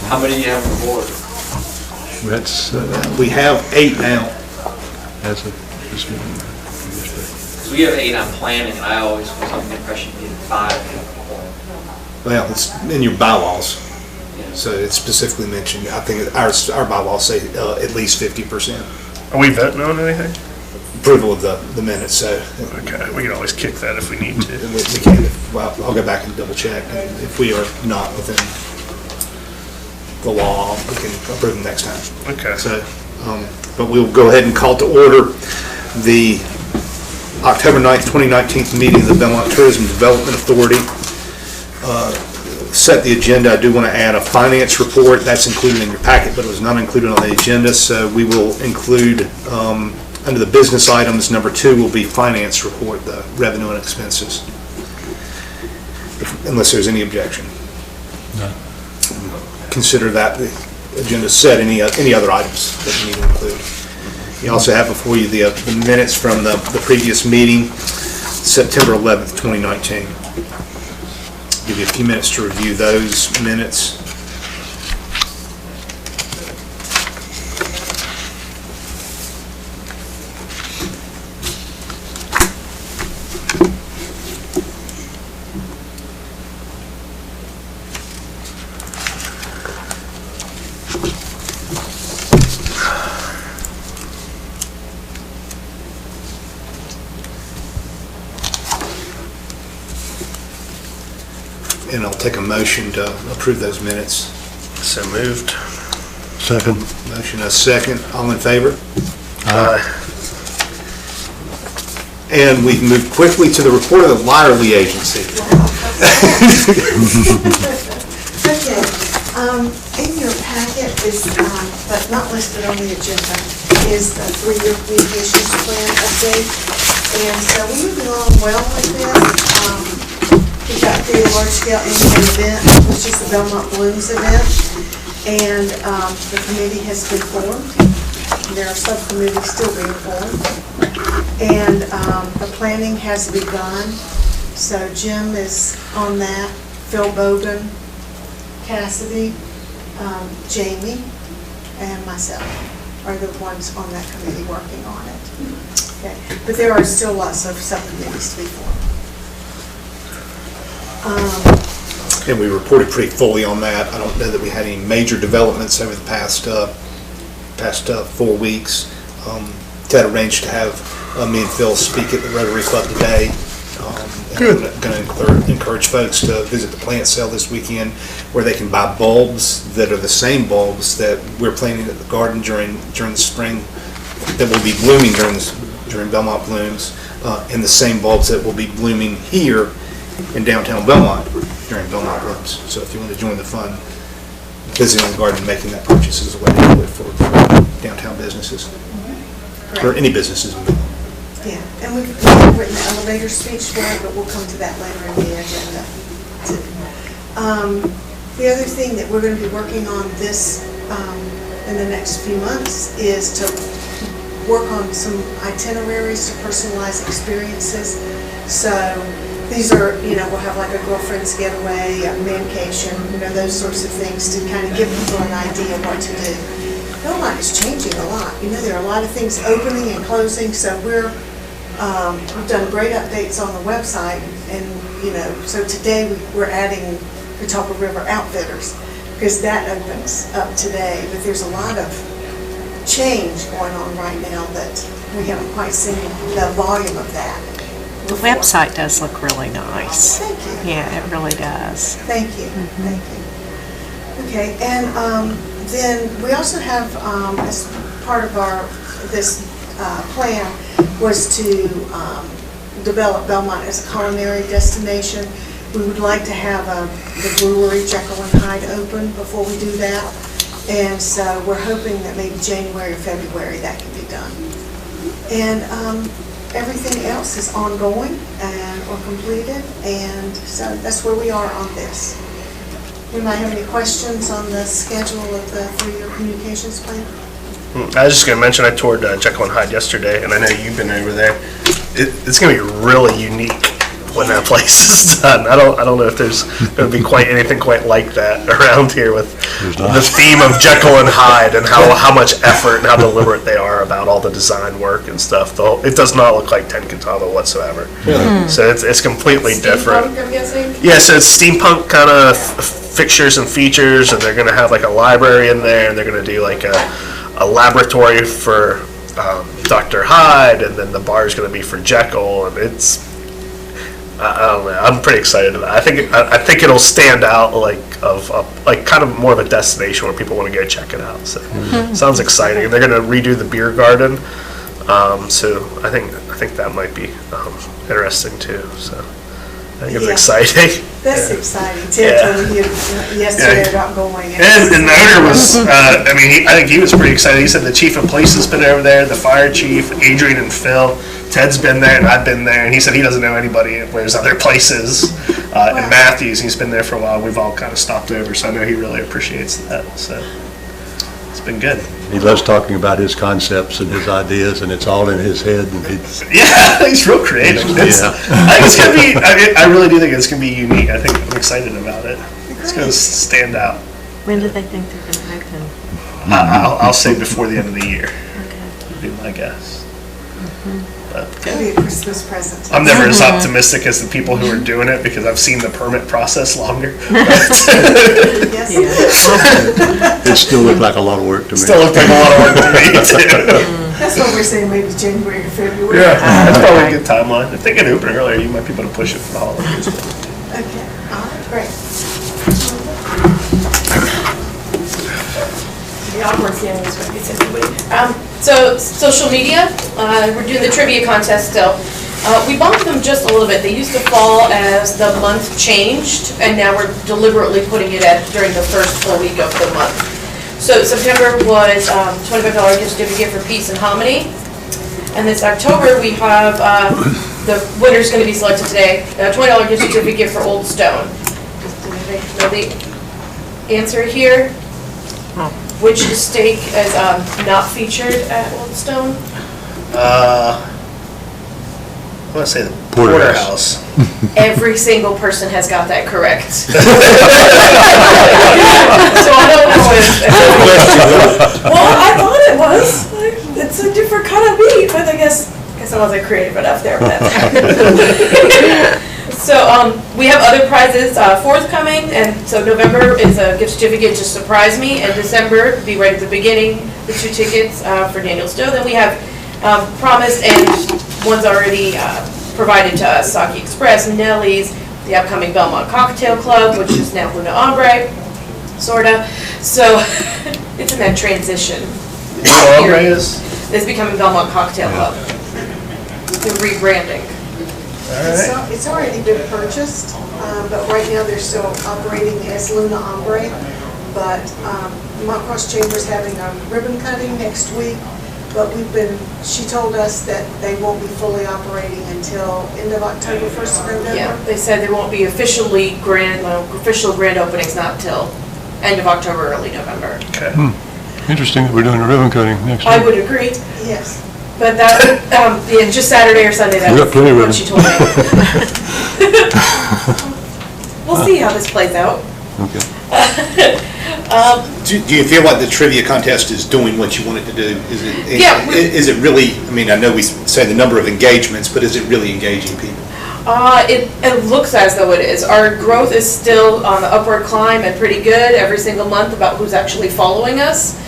How many do you have on the board? That's, We have 8 now. as of this morning. Because we have 8 on planning, and I always was under the impression you needed 5. Well, it's in your bylaws, Yeah. so it's specifically mentioned. I think our bylaws say at least 50%. Are we voting on anything? Approval of the minutes, so Okay, we can always kick that if we need to. we can, well, I'll go back and double check. And if we are not within the law, we can approve them next time. Okay. So, but we'll go ahead and call to order the October 9th, 2019 meeting of the Belmont Tourism Development Authority. Set the agenda. I do want to add a finance report. That's included in your packet, but it was not included on the agenda. So we will include, under the business items, number 2 will be finance report, the revenue and expenses. Unless there's any objection. No. Consider that the agenda set. Any other items that you need to include. You also have before you the minutes from the previous meeting, September 11th, 2019. Give you a few minutes to review those minutes. And I'll take a motion to approve those minutes. So moved. Second. Motion a second. All in favor? Aye. And we move quickly to the report of the Lyerly Agency. Okay, in your packet is, but not listed on the agenda, is the 3-year communications plan update. And so we're moving along well with this. We got through a large-scale annual event, which is the Belmont Blooms event, and the committee has been formed. There are subcommittees still being formed, and the planning has begun. So Jim is on that, Phil Bogan, Cassidy, Jamie, and myself are the ones on that committee working on it. Okay, but there are still lots of subcommittees to be formed. And we reported pretty fully on that. I don't know that we had any major developments over the past 4 weeks. Ted arranged to have me and Phil speak at the Rotary Club today. Good. I'm going to encourage folks to visit the plant sale this weekend where they can buy bulbs that are the same bulbs that we're planting at the garden during the spring, that will be blooming during Belmont Blooms, and the same bulbs that will be blooming here in downtown Belmont during Belmont Blooms. So if you want to join the fun, visiting the garden, making that purchase is a way to do it for downtown businesses, or any businesses in Belmont. Yeah, and we've written the elevator speech for it, but we'll come to that later in the agenda. The other thing that we're going to be working on this in the next few months is to work on some itineraries to personalize experiences. So these are, we'll have like a girlfriend's getaway, a mancation, those sorts of things to kind of give people an idea of what to do. Belmont is changing a lot. There are a lot of things opening and closing, so we've done great updates on the website, and so today we're adding Catawba River Outfitters because that opens up today. But there's a lot of change going on right now that we haven't quite seen the volume of that. The website does look really nice. Thank you. Yeah, it really does. Thank you. Thank you. Okay, and then we also have, as part of this plan, was to develop Belmont as a culinary destination. We would like to have the brewery Jekyll and Hyde open before we do that, and so we're hoping that maybe January or February that can be done. And everything else is ongoing or completed, and so that's where we are on this. Anybody have any questions on the schedule of the 3-year communications plan? I was just going to mention I toured Jekyll and Hyde yesterday, and I know you've been over there. It's going to be really unique when that place is done. I don't know if there's going to be quite anything quite like that around here with the theme of Jekyll and Hyde and how much effort and how deliberate they are about all the design work and stuff. It does not look like Ten Cantava whatsoever. So it's completely different. Steampunk, I'm guessing? Yeah, so it's steampunk kind of fixtures and features, and they're going to have like a library in there, and they're going to do like a laboratory for Dr. Hyde, and then the bar is going to be for Jekyll, and it's, I don't know, I'm pretty excited about it. I think it'll stand out like kind of more of a destination where people want to go check it out. So sounds exciting. And they're going to redo the beer garden, so I think that might be interesting too. So I think it's Yeah. exciting. That's exciting. Ted told me yesterday about going. And the owner was, I think he was pretty excited. He said the chief of police has been over there, the fire chief, Adrian and Phil. Ted's been there and I've been there, and he said he doesn't know anybody where there's other places. In Matthews, he's been there for a while. We've all kind of stopped over, so I know he really appreciates that. So it's been good. He loves talking about his concepts and his ideas, and it's all in his head. And Yeah, he's real creative. Yeah. I think it's gonna be. I really do think it's gonna be unique. I think I'm excited about it. It's gonna stand out. When do they think they're going to open? I'll say before the end of the year. Okay. Would be my guess. It'll be a Christmas present. I'm never as optimistic as the people who are doing it because I've seen the permit process longer. Yes. it still looked like a lot of work to me. Still looks like a lot of work to me too. That's what we're saying, maybe January or February. Yeah, that's probably a good timeline. If they can open earlier, you might be able to push it for the holidays. Okay, all right, great. The awkward feeling is what gets everybody. So social media, we're doing the trivia contest still. We bumped them just a little bit. They used to fall as the month changed, and now we're deliberately putting it at during the first full week of the month. So September was $25 gift certificate for Peace and Harmony. And this October, we have, the winner's gonna be selected today, a $20 gift certificate for Old Stone. Does anybody know the answer here? Which steak is not featured at Old Stone? I want to say the Porterhouse. Every single person has got that correct. So I don't know if well, I thought it was. Like, it's a different kind of meat, but I guess I wasn't creative enough there. So we have other prizes forthcoming, and so November is a gift certificate to Surprise Me, and December, be right at the beginning, the 2 tickets for Daniel Stowe. Then we have promised and one's already provided to us, Sake Express, Nelly's, the upcoming Belmont Cocktail Club, which is now Luna Ombre, sorta. So it's in that transition. Ombre is? It's becoming Belmont Cocktail Club. They're rebranding. It's already been purchased, but right now they're still operating as Luna Ombre. But Mont Cross Chamber's having a ribbon cutting next week, but she told us that they won't be fully operating until end of October, 1st of November. Yeah, they said there won't be official grand openings not till end of October, early November. Okay. Interesting that we're doing a ribbon cutting next I week. would agree, Yes. but that, yeah, just Saturday or Sunday, that We got plenty of was what she told me. We'll see how this plays out. Okay. Do you feel like the trivia contest is doing what you want it to do? Yeah, Is it really, I mean, I know we say the number of engagements, but is it really engaging people? It looks as though it is. Our growth is still on the upward climb and pretty good every single month about who's actually following us.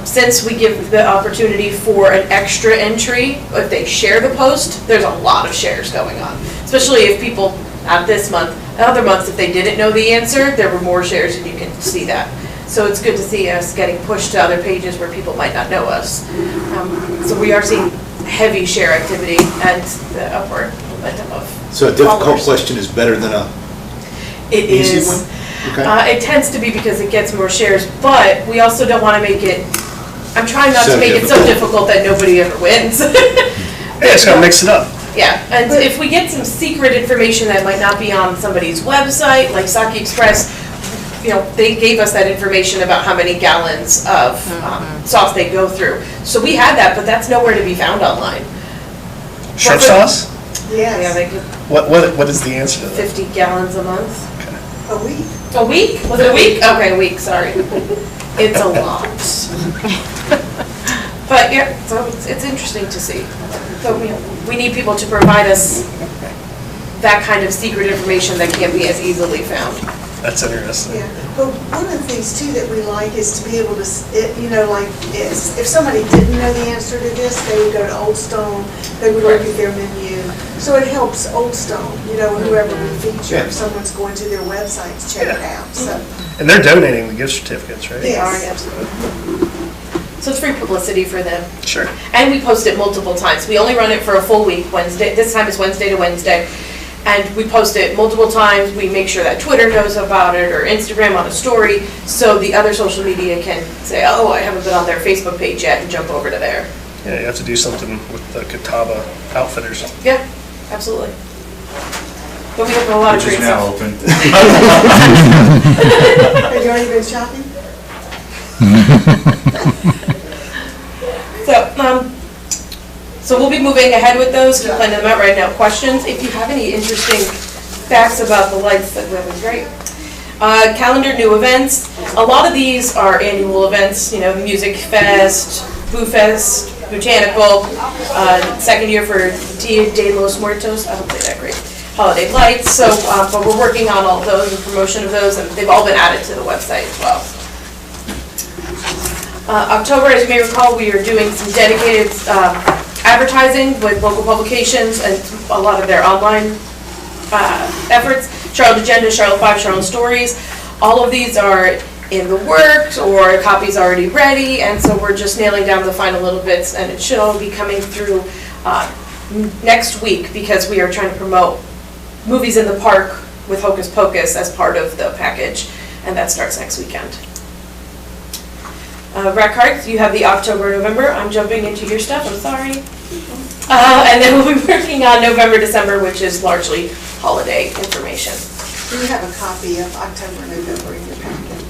Since we give the opportunity for an extra entry, if they share the post, there's a lot of shares going on. Especially if people, not this month, other months, if they didn't know the answer, there were more shares and you can see that. So it's good to see us getting pushed to other pages where people might not know us. So we are seeing heavy share activity and the upward momentum of So a difficult followers. question is better than a It easy is. one? Okay. It tends to be because it gets more shares, but we also don't want to make it, I'm trying not So to make it so difficult that nobody ever wins. Yeah, it's gotta mix it up. Yeah, and if we get some secret information that might not be on somebody's website, like Sake Express, you know, they gave us that information about how many gallons of sauce they go through. So we had that, but that's nowhere to be found online. Shrimp sauce? Yeah, Yes, they could, What is the answer to that? 50 gallons a month. a week. A week? Was it a week? Okay, a week, sorry. It's a lot. But yeah, so it's interesting to see. So we need people to provide us that kind of secret information that can't be as easily found. That's interesting. Yeah, but one of the things too that we like is to be able to, like, if somebody didn't know the answer to this, they would go to Old Stone, they would look at their menu. So it helps Old Stone, whoever we feature, if someone's going to their website to check it out, so. And they're donating the gift certificates, right? Yeah. Yes. Absolutely. So it's free publicity for them. Sure. And we post it multiple times. We only run it for a full week, Wednesday, this time is Wednesday to Wednesday. And we post it multiple times. We make sure that Twitter knows about it or Instagram on a story, so the other social media can say, oh, I haven't been on their Facebook page yet, and jump over to there. Yeah, you have to do something with the Catawba Outfitters. Yeah, absolutely. But we have a lot of Which great is now stuff. open. Have you already been shopping? So we'll be moving ahead with those, we're planning them out right now. Questions? If you have any interesting facts about the lights, that would be great. Calendar new events. A lot of these are annual events, Music Fest, Boo Fest, Botanical, second year for Dia de los Muertos, I don't say that great, holiday lights. So, but we're working on all of those and promotion of those, and they've all been added to the website as well. October, as you may recall, we are doing some dedicated advertising with local publications and a lot of their online efforts. Charlotte Agenda, Charlotte 5, Charlotte Stories. All of these are in the works or copies already ready, and so we're just nailing down the final little bits, and it should all be coming through next week, because we are trying to promote Movies in the Park with Hocus Pocus as part of the package, and that starts next weekend. Rec cards, you have the October, November. I'm jumping into your stuff, I'm sorry. And then we'll be working on November, December, which is largely holiday information. Do you have a copy of October and November in your packet?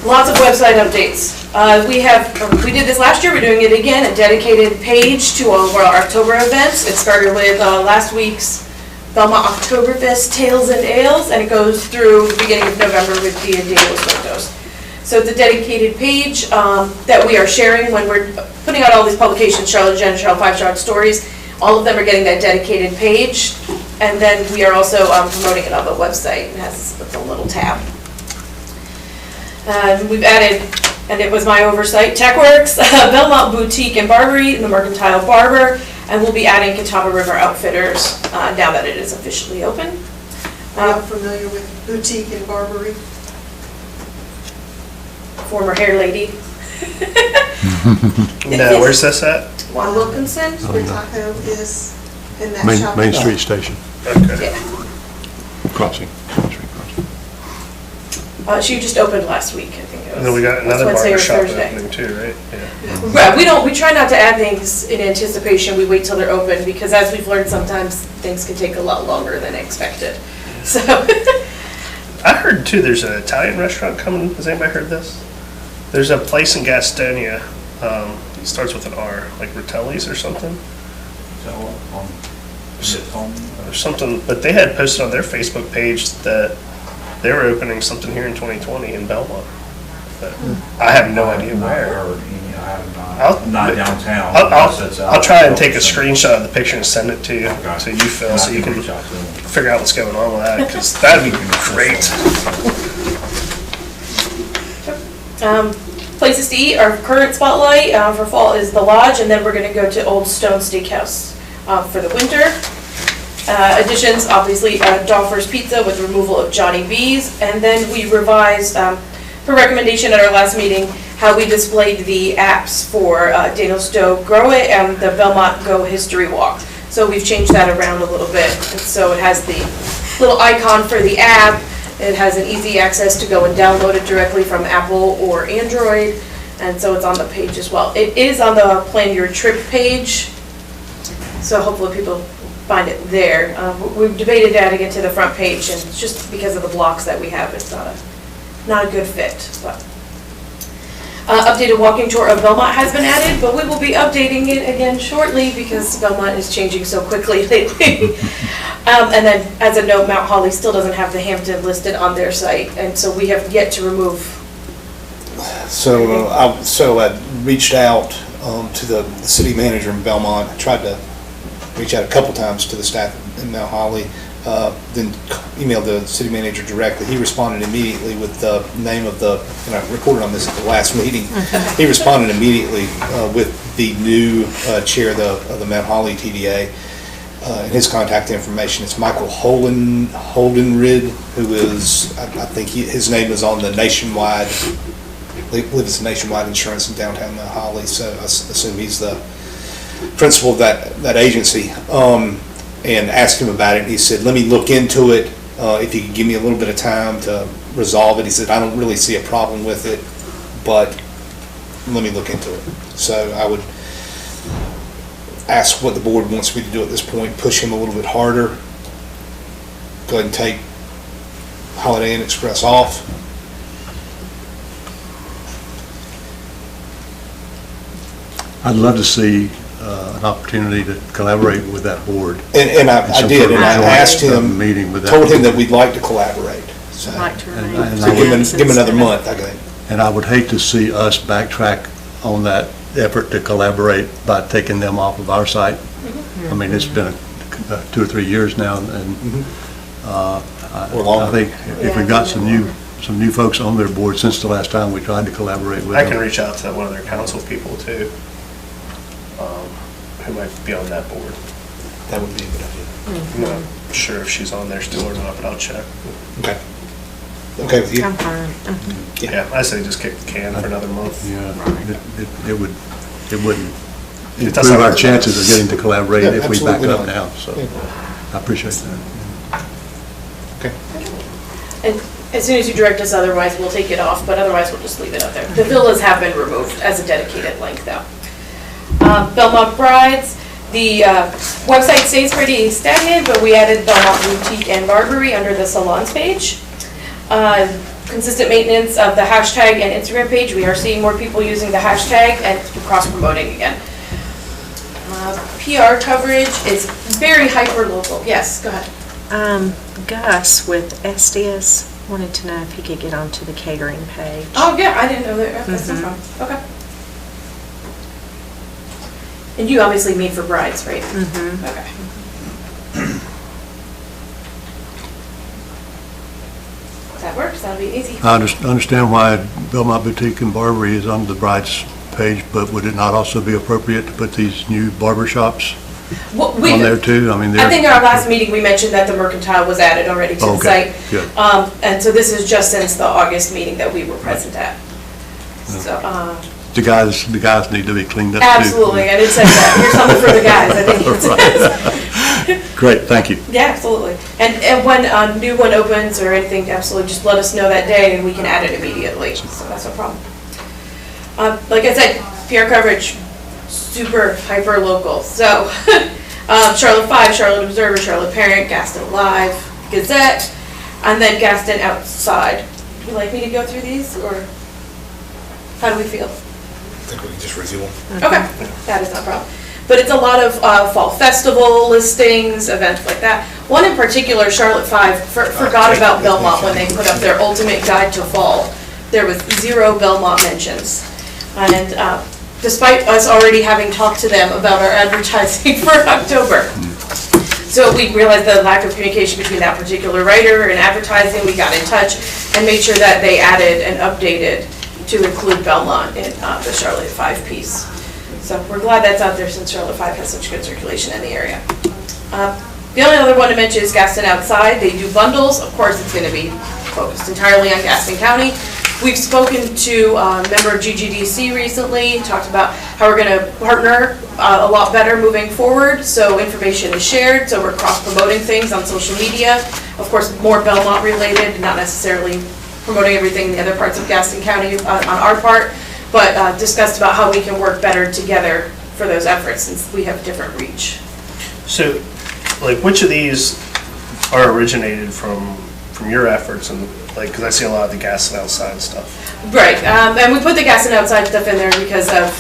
Lots of website updates. We did this last year, we're doing it again, a dedicated page to all of our October events. It started with last week's Belmont Oktoberfest Tales and Ales, and it goes through the beginning of November with Dia de los Muertos. So it's a dedicated page that we are sharing when we're putting out all these publications, Charlotte Agenda, Charlotte 5, Charlotte Stories. All of them are getting that dedicated page, and then we are also promoting it on the website. It has a little tab. We've added, and it was my oversight, TechWorks, Belmont Boutique and Barbery, and the Mercantile Barber, and we'll be adding Catawba River Outfitters now that it is officially open. Are you familiar with Boutique and Barbery? Former hair lady. No, where's this at? Juan Wilkinson. Where Taco is in that shop. Main Street Station, Okay. Yeah. crossing. She just opened last week, I think it was. And then we got another Wednesday or barber shop Thursday. opening too, right? Yeah. Right, we try not to add things in anticipation, we wait till they're open, because as we've learned, sometimes things can take a lot longer than expected. So, I heard too, there's an Italian restaurant coming. Has anybody heard this? There's a place in Gastonia. It starts with an R, like Rotelli's or something. Or something, but they had posted on their Facebook page that they were opening something here in 2020 in Belmont. But I have no idea where. Not downtown. I'll try and take a screenshot of the picture and send it to you, to you, Phil, so you can figure out what's going on with that, because that'd be great. places to eat, our current spotlight for fall is the Lodge, and then we're gonna go to Old Stone Steakhouse for the winter. Additions, obviously, Dolphers Pizza with removal of Johnny B's, and then we revised, per recommendation at our last meeting, how we displayed the apps for Daniel Stowe Grow It and the Belmont Go History Walk. So we've changed that around a little bit, and so it has the little icon for the app, it has an easy access to go and download it directly from Apple or Android, and so it's on the page as well. It is on the Plan Your Trip page, so hopefully people find it there. We've debated adding it to the front page, and it's just because of the blocks that we have, it's not a good fit. But Updated walking tour of Belmont has been added, but we will be updating it again shortly because Belmont is changing so quickly lately. And then, as a note, Mount Holly still doesn't have the Hampton listed on their site, and so we have yet to remove. So I reached out to the city manager in Belmont. I tried to reach out a couple times to the staff in Mount Holly, then emailed the city manager directly. He responded immediately with the name of the, and I reported on this at the last meeting. He responded immediately with the new chair of the Mount Holly TDA. And his contact information is Michael Holdenrid, who is, I think his name is on the nationwide, I believe it's Nationwide Insurance in downtown Mount Holly, so I assume he's the principal of that agency. And asked him about it, and he said, let me look into it, if you could give me a little bit of time to resolve it. He said, I don't really see a problem with it, but let me look into it. So I would ask what the board wants me to do at this point, push him a little bit harder, go ahead and take Holiday Inn Express off. I'd love to see an opportunity to collaborate with that board. And I did, and I asked him, meeting with that told him board. that we'd like to collaborate. So Like to remain and so give him friends another instead month, I think. And I would hate to see us backtrack on that effort to collaborate by taking them off of our site. I mean, it's been 2 or 3 years now, and Or longer. I think if we've got some new folks on their board since the last time we tried to collaborate with I them. can reach out to one of their council people too, who might be on that board. That would be a good idea. I'm not sure if she's on there still or not, but I'll check. Okay. Okay with you? I'm fine. Yeah, I say just kick the can for another month. Yeah, it wouldn't It doesn't improve our hurt. chances of getting to collaborate Yeah, if we back absolutely up not. now, so Yeah. I appreciate that. Okay. And as soon as you direct us otherwise, we'll take it off, but otherwise we'll just leave it up there. The villas have been removed as a dedicated link though. Belmont Brides, the website stays pretty stagnant, but we added Belmont Boutique and Barbary under the salons page. Consistent maintenance of the hashtag and Instagram page. We are seeing more people using the hashtag and cross-promoting again. PR coverage is very hyper-local. Yes, go ahead. Gus with SDS wanted to know if he could get onto the catering page. Oh, yeah, I didn't know that. That's no problem. Okay. And you obviously made for brides, right? Mm-hmm. Okay. That works, that'll be easy. I understand why Belmont Boutique and Barbary is on the brides page, but would it not also be appropriate to put these new barber shops Well, on there too? I mean, I think in our last meeting, we mentioned that the Mercantile was added already to the Okay, site. good. And so this is just since the August meeting that we were present at. So, The guys need to be cleaned up too. absolutely, I did say that. Here's something for the guys, I think it says. Great, thank you. Yeah, absolutely. And when a new one opens or anything, absolutely, just let us know that day and we can add it immediately. So that's no problem. Like I said, PR coverage, super hyper local. So Charlotte 5, Charlotte Observer, Charlotte Parent, Gaston Live, Gazette, and then Gaston Outside. Would you like me to go through these or how do we feel? I think we can just review them. Okay, that is no problem. But it's a lot of fall festival listings, events like that. One in particular, Charlotte 5, forgot about Belmont when they put up their ultimate guide to fall. There was 0 Belmont mentions. And despite us already having talked to them about our advertising for October. So we realized the lack of communication between that particular writer and advertising. We got in touch and made sure that they added and updated to include Belmont in the Charlotte 5 piece. So we're glad that's out there since Charlotte 5 has such good circulation in the area. The only other one to mention is Gaston Outside. They do bundles. Of course, it's going to be focused entirely on Gaston County. We've spoken to a member of GGDC recently, talked about how we're going to partner a lot better moving forward, so information is shared, so we're cross-promoting things on social media. Of course, more Belmont related, not necessarily promoting everything in the other parts of Gaston County on our part, but discussed about how we can work better together for those efforts since we have different reach. So, like, which of these are originated from from your efforts and like, because I see a lot of the gas and outside stuff. Right, and we put the gas and outside stuff in there because of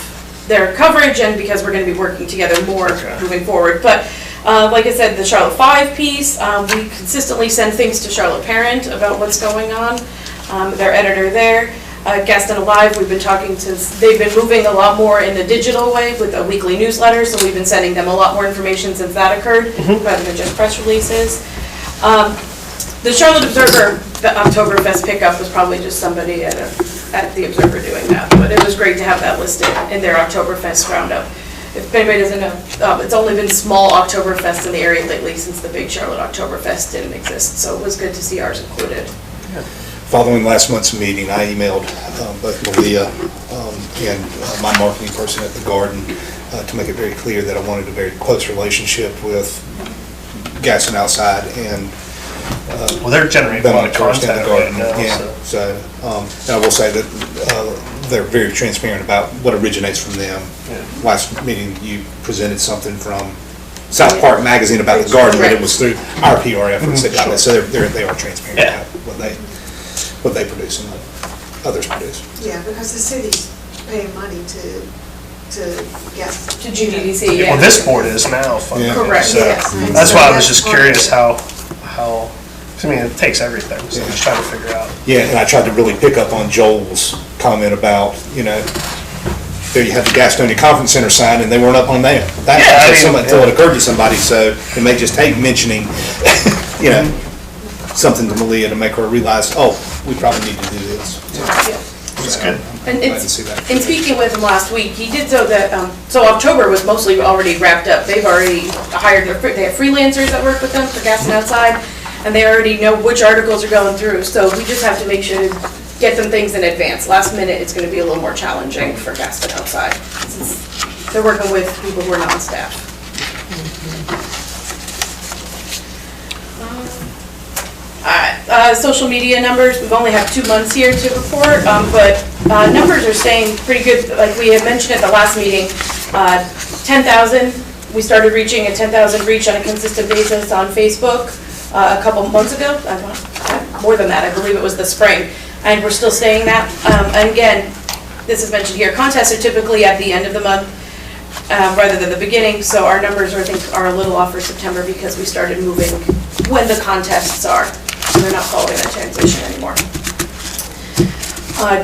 their coverage and because we're gonna be working together more moving forward. But like I said, the Charlotte 5 piece, we consistently send things to Charlotte Parent about what's going on. Their editor there. Gaston Alive, we've been talking to, they've been moving a lot more in the digital way with a weekly newsletter, so we've been sending them a lot more information since that occurred, rather than just press releases. The Charlotte Observer, the Oktoberfest pickup was probably just somebody at the Observer doing that, but it was great to have that listed in their Oktoberfest roundup. If anybody doesn't know, it's only been small Oktoberfest in the area lately since the big Charlotte Oktoberfest didn't exist, so it was good to see ours included. Yeah. Following last month's meeting, I emailed both Malia and my marketing person at the Garden to make it very clear that I wanted a very close relationship with Gas and Outside and well, they're generating a lot of content right now. Yeah, so and I will say that they're very transparent about what originates from them. Yeah. Last meeting, you presented something from South Park Magazine about the Garden, but it was through our PR efforts that got it. So they are transparent about what they produce and what others produce. Yeah, because the city's paying money to guess. To GDDC, yeah. Well, this board is now funded. Yeah. Correct, So yes. that's why I was just curious how, I mean, it takes everything, so I'm just trying to figure out. Yeah, and I tried to really pick up on Joel's comment about, there you have the Gastonia Conference Center sign, and they weren't up on that. Until it occurred to somebody, so it may just take mentioning, something to Malia to make her realize, oh, we probably need to do this. That's good. And in speaking with him last week, he did so that, so October was mostly already wrapped up. They've already hired, they have freelancers that work with them for Gas and Outside, and they already know which articles are going through, so we just have to make sure to get them things in advance. Last minute, it's gonna be a little more challenging for Gas and Outside, since they're working with people who are non-staff. Social media numbers, we've only have 2 months here to report, but numbers are staying pretty good. Like we had mentioned at the last meeting, 10,000, we started reaching a 10,000 reach on a consistent basis on Facebook a couple months ago. More than that, I believe it was the spring, and we're still staying that. And again, this is mentioned here, contests are typically at the end of the month rather than the beginning, so our numbers I think are a little off for September because we started moving when the contests are. They're not following that transition anymore.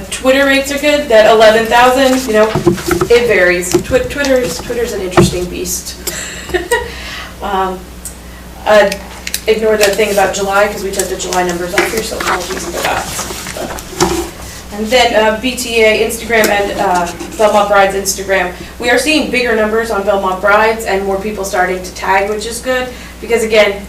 Twitter rates are good, that 11,000, it varies. Twitter's an interesting beast. Ignore the thing about July, because we took the July numbers off here, so apologies for that. And then BTA, Instagram, and Belmont Brides Instagram. We are seeing bigger numbers on Belmont Brides and more people starting to tag, which is good, because again,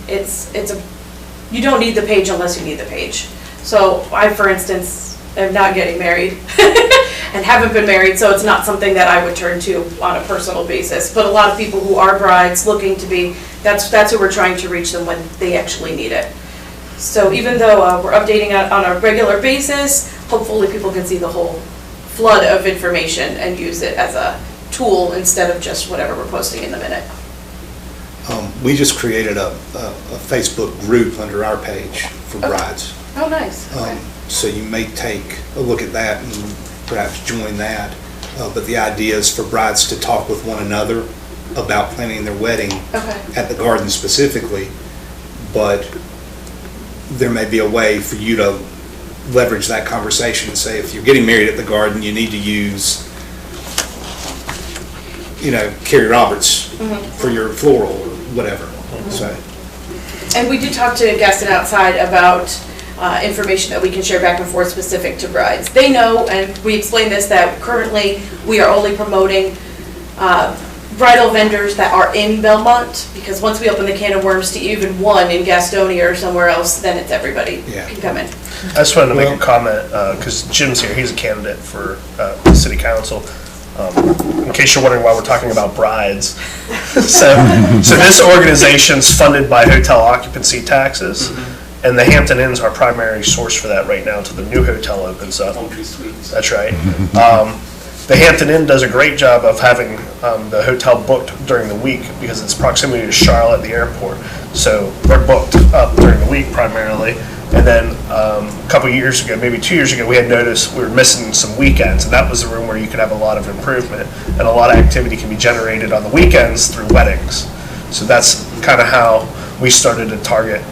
you don't need the page unless you need the page. So I, for instance, am not getting married and haven't been married, so it's not something that I would turn to on a personal basis. But a lot of people who are brides looking to be, that's who we're trying to reach them when they actually need it. So even though we're updating on a regular basis, hopefully people can see the whole flood of information and use it as a tool instead of just whatever we're posting in the minute. We just created a Facebook group under our page for brides. Oh, nice. Okay. So you may take a look at that and perhaps join that. But the idea is for brides to talk with one another about planning their wedding at the Garden specifically. But there may be a way for you to leverage that conversation and say, if you're getting married at the Garden, you need to use, Carrie Roberts for your floral or whatever. So. And we did talk to Guests and Outside about information that we can share back and forth specific to brides. They know, and we explained this, that currently we are only promoting bridal vendors that are in Belmont, because once we open the can of worms to even one in Gastonia or somewhere else, then it's everybody can come in. I just wanted to make a comment, because Jim's here, he's a candidate for city council. In case you're wondering why we're talking about brides. So this organization's funded by hotel occupancy taxes, and the Hampton Inn's our primary source for that right now until the new hotel opens up. That's right. The Hampton Inn does a great job of having the hotel booked during the week because it's proximity to Charlotte, the airport. So they're booked up during the week primarily. And then a couple years ago, maybe 2 years ago, we had noticed we were missing some weekends, and that was the room where you could have a lot of improvement. And a lot of activity can be generated on the weekends through weddings. So that's kind of how we started to target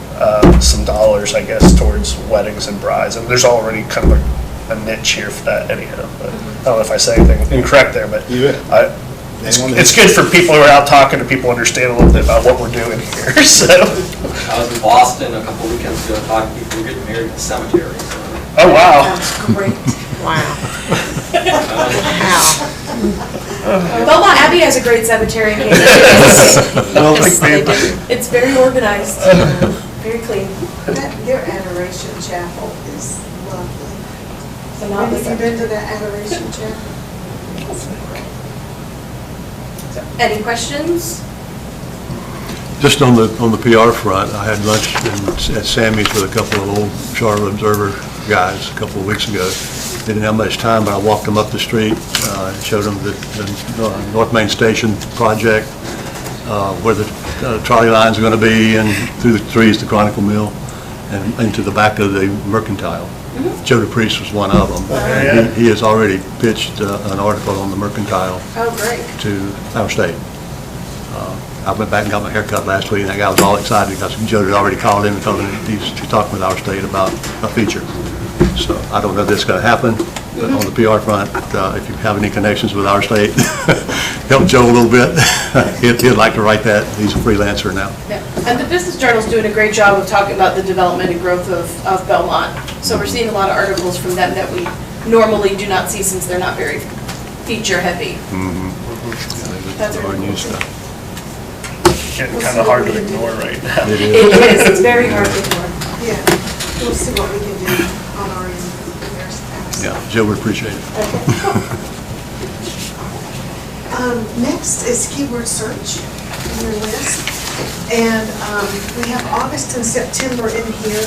some dollars, I guess, towards weddings and brides. And there's already kind of a niche here for that anyhow. But I don't know if I say anything incorrect there, but it's good for people who are out talking to people understand a little bit about what we're doing here. So I was in Boston a couple weekends ago talking to people who are getting married in cemeteries. oh wow, That's great. Wow. Belmont Abbey has a great cemetery in Kansas. Yes, they do. It's very organized, very clean. Their Adoration Chapel is lovely. So not Have you the- been to that Adoration Chapel? Any questions? Just on the PR front, I had lunch at Sammy's with a couple of old Charlotte Observer guys a couple of weeks ago. Didn't have much time, but I walked them up the street, showed them the North Main Station project, where the trolley line's going to be, and through the trees to Chronicle Mill, and into the back of the Mercantile. Joe DePriest was one of them. He has already pitched an article on the Mercantile Oh, great. to our state. I went back and got my hair cut last week, and that guy was all excited because Joe had already called him and told him he's talking with our state about a feature. So I don't know if this is going to happen, but on the PR front, if you have any connections with our state, help Joe a little bit. He'd like to write that. He's a freelancer now. Yeah. And the Business Journal's doing a great job of talking about the development and growth of Belmont. So we're seeing a lot of articles from them that we normally do not see since they're not very feature heavy. That's Hard really news cool. stuff. getting kind of hard to ignore right now. It It is. is, it's very hard to ignore. Yeah, we'll see what we can do on our end. Yeah, Joe would appreciate it. Next is keyword search in your list. And we have August and September in here.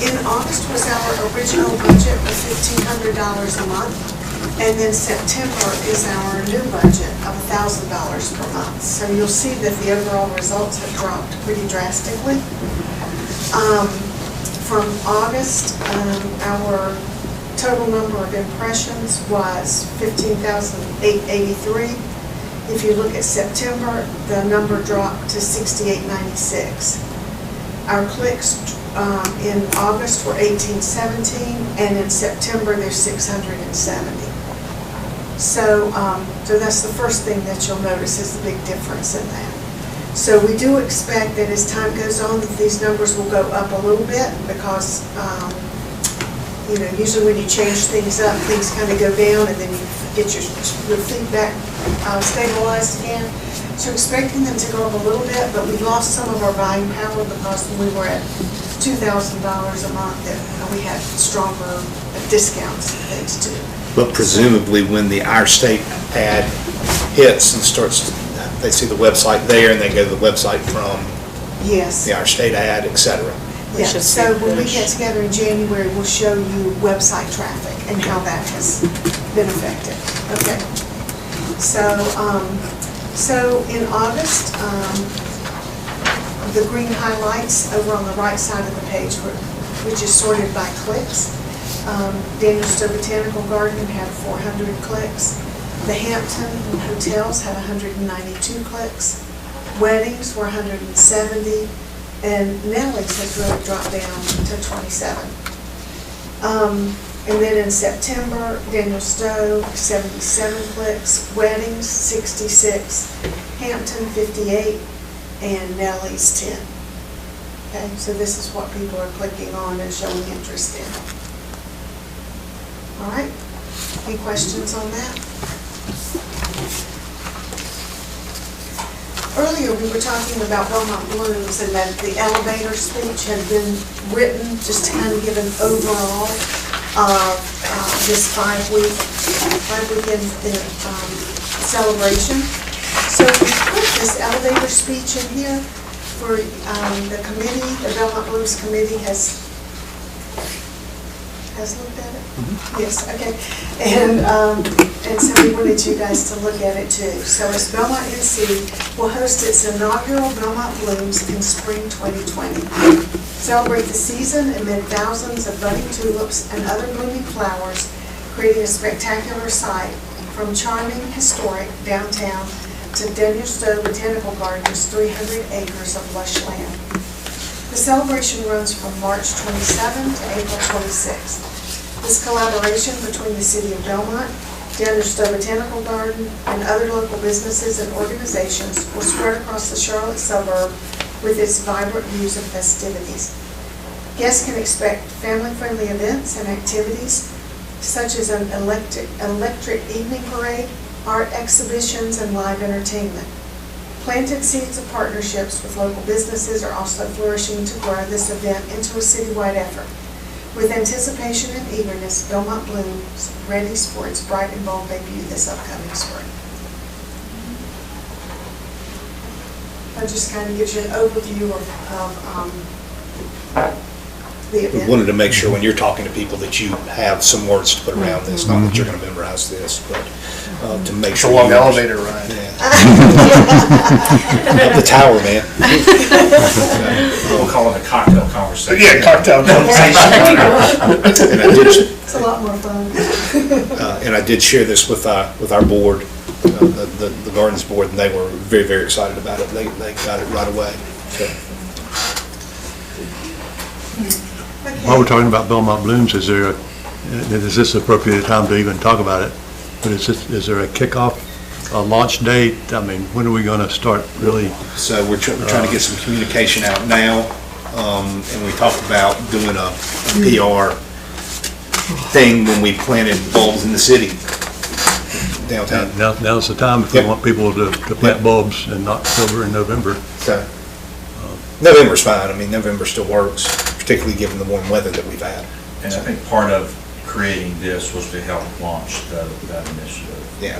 In August was our original budget of $1,500 a month. And then September is our new budget of $1,000 per month. So you'll see that the overall results have dropped pretty drastically. From August, our total number of impressions was 15,883. If you look at September, the number dropped to 6,896. Our clicks in August were 1817, and in September they're 670. So that's the first thing that you'll notice is the big difference in that. So we do expect that as time goes on, that these numbers will go up a little bit because, usually when you change things up, things kind of go down and then you get your feedback stabilized again. So expecting them to go up a little bit, but we lost some of our buying power because when we were at $2,000 a month, that we had stronger discounts and things too. But presumably when the Our State ad hits and starts, they see the website there and they go to the website from Yes. the Our State ad, et cetera. Yeah, should so see when we push. get together in January, we'll show you website traffic and how that has been affected. Okay. So in August, the green highlights over on the right side of the page, which is sorted by clicks. Daniel Stowe Botanical Garden had 400 clicks. The Hampton Hotels had 192 clicks. Weddings were 170. And Nellie's has really dropped down to 27. And then in September, Daniel Stowe, 77 clicks, Weddings, 66, Hampton, 58, and Nellie's, 10. Okay, so this is what people are clicking on and showing interest in. All right, any questions on that? Earlier, we were talking about Belmont Blooms and that the elevator speech had been written just to kind of give an overall of this five-weekend celebration. So we put this elevator speech in here for the committee, the Belmont Blooms committee has has looked at it? Yes, okay. And so we wanted you guys to look at it too. So it's Belmont NC will host its inaugural Belmont Blooms in spring 2020. Celebrate the season amid thousands of budding tulips and other blooming flowers, creating a spectacular sight from charming, historic downtown to Daniel Stowe Botanical Gardens' 300 acres of lush land. The celebration runs from March 27 to April 26. This collaboration between the City of Belmont, Daniel Stowe Botanical Garden, and other local businesses and organizations will spread across the Charlotte suburb with its vibrant views and festivities. Guests can expect family-friendly events and activities such as an electric evening parade, art exhibitions, and live entertainment. Planted seeds of partnerships with local businesses are also flourishing to grow this event into a citywide effort. With anticipation and eagerness, Belmont Blooms readies for its bright and bold debut this upcoming spring. That just kind of gives you an overview of the We event. wanted to make sure when you're talking to people that you have some words to put around this, not that you're going to memorize this, but to make It's a sure. long you- elevator ride. Yeah. Up the tower, man. We'll call it a cocktail conversation. Yeah, cocktail conversation. And I did, It's a lot more fun. and I did share this with our board, the Gardens Board, and they were very, very excited about it. They got it right away. So, While we're talking about Belmont Blooms, is this appropriate time to even talk about it? But is there a kickoff, a launch date? I mean, when are we going to start really? So we're trying to get some communication out now, and we talked about doing a PR thing when we planted bulbs in the city, downtown. Now's the time if we Yep. want people to plant bulbs in October and November. So November's fine. I mean, November still works, particularly given the warm weather that we've had. And I think part of creating this was to help launch that initiative. Yeah.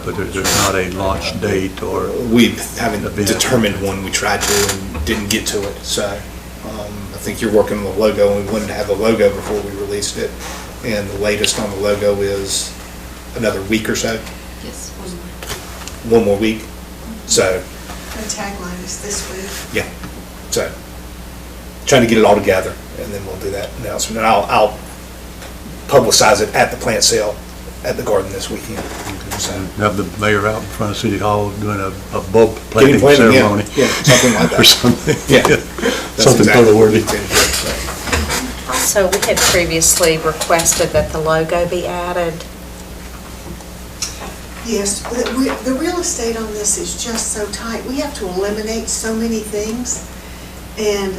But there's not a launch date or, We haven't Event. determined one. We tried to and didn't get to it. So I think you're working on the logo, and we wanted to have the logo before we released it. And the latest on the logo is another week or so, Yes. one more week. So, The tagline is this week. yeah, so trying to get it all together, and then we'll do that announcement. And I'll publicize it at the plant sale at the garden this weekend. So, have the mayor out in front of City Hall doing a bulb Getting planting planted, yeah, ceremony. yeah, something like that. Or something. Yeah. That's Something exactly photo what worthy. we intend to do, so. Also, we had previously requested that the logo be added. Yes, the real estate on this is just so tight. We have to eliminate so many things. And,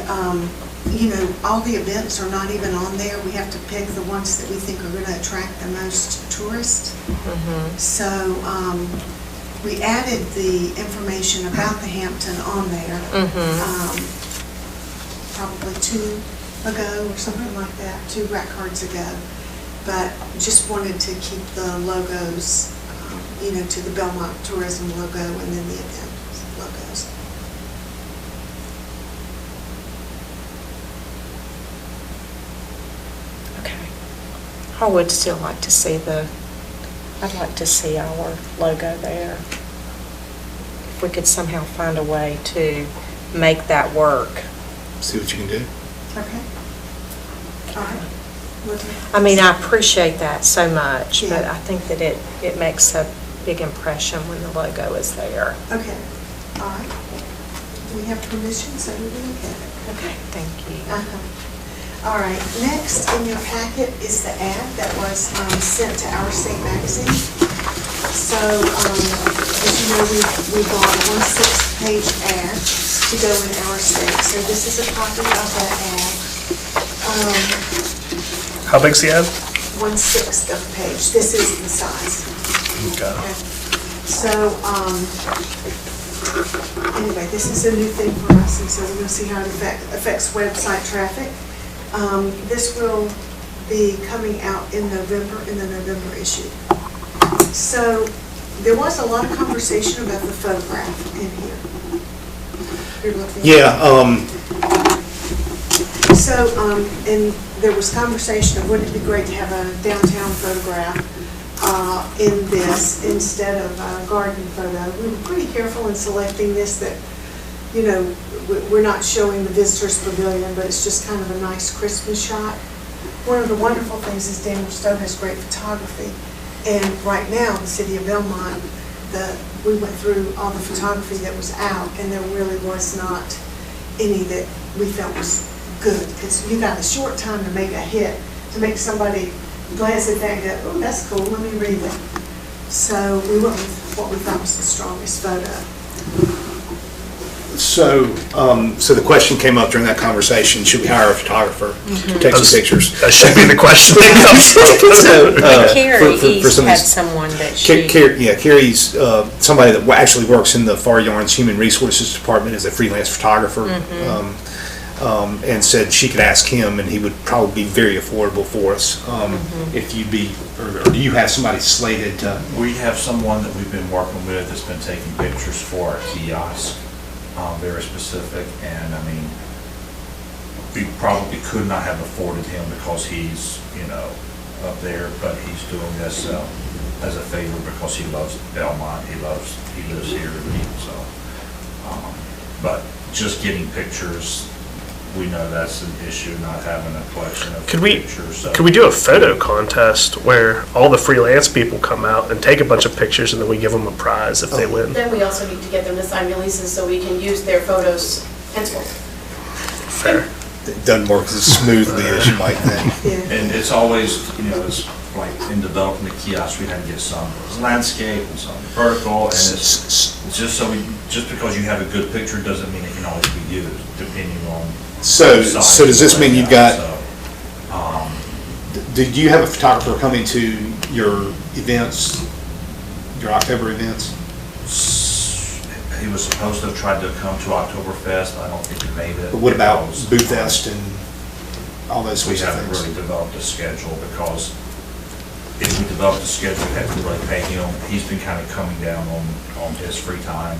you know, all the events are not even on there. We have to pick the ones that we think are going to attract the most tourists. So we added the information about the Hampton on there probably 2 ago or something like that, 2 rack cards ago. But just wanted to keep the logos, you know, to the Belmont Tourism logo and then the event logos. Okay. I would still like to see I'd like to see our logo there. If we could somehow find a way to make that work. See what you can do. Okay. All right. I mean, I appreciate that so much, but Yeah. I think that it makes a big impression when the logo is there. Okay. All right. Do we have permission? So we do okay. Okay, thank you. All right, next in your packet is the ad that was sent to Our State Magazine. So, as you know, we bought a 1/6 page ad to go in Our State. So this is a copy of that ad. How big's the ad? 1/6 of a page. This is the size. Okay. So, anyway, this is a new thing for us, and so we're going to see how it affects website traffic. This will be coming out in November, in the November issue. So, there was a lot of conversation about the photograph in here. You're looking. Yeah, So So, and there was conversation of wouldn't it be great to have a downtown photograph in this instead of a garden photo. We were pretty careful in selecting this, that, you know, we're not showing the visitors pavilion, but it's just kind of a nice Christmas shot. One of the wonderful things is Daniel Stowe has great photography. And right now, the city of Belmont, we went through all the photography that was out, and there really was not any that we felt was good, because you got a short time to make a hit, to make somebody glance at that and go, oh, that's cool, let me read it. So we went with what we thought was the strongest photo. So, so the question came up during that conversation, should we hire a photographer to take some pictures? That should be the question that comes up. So, Carrie for some of had these- someone that she, Yeah, Carrie's somebody that actually works in the Far Yarns Human Resources Department as a freelance photographer, and said she could ask him, and he would probably be very affordable for us. If you'd be, or do you have somebody slated to? We have someone that we've been working with that's been taking pictures for our kiosk, very specific, and I mean, we probably could not have afforded him because he's, you know, up there, but he's doing this as a favor because he loves Belmont, he lives here, so. But just getting pictures, we know that's an issue, not having a collection of pictures. So. Could we do a photo contest where all the freelance people come out and take a bunch of pictures and then we give them a prize if they win? Then we also need to get them to sign releases so we can use their photos henceforth. Fair. It doesn't work as smoothly as you might think. Yeah. And it's always, you know, it's like in developing the kiosk, we had to get some landscape and some vertical, and it's just so just because you have a good picture doesn't mean it can always be used, depending on. So does this mean you've got, So, do you have a photographer coming to your events, your October events? He was supposed to have tried to come to Oktoberfest, I don't think he made it. But what about because Booth Fest and all those We sorts of haven't things? really developed a schedule, because if we developed a schedule, we have to really pay him. He's been kind of coming down on his free time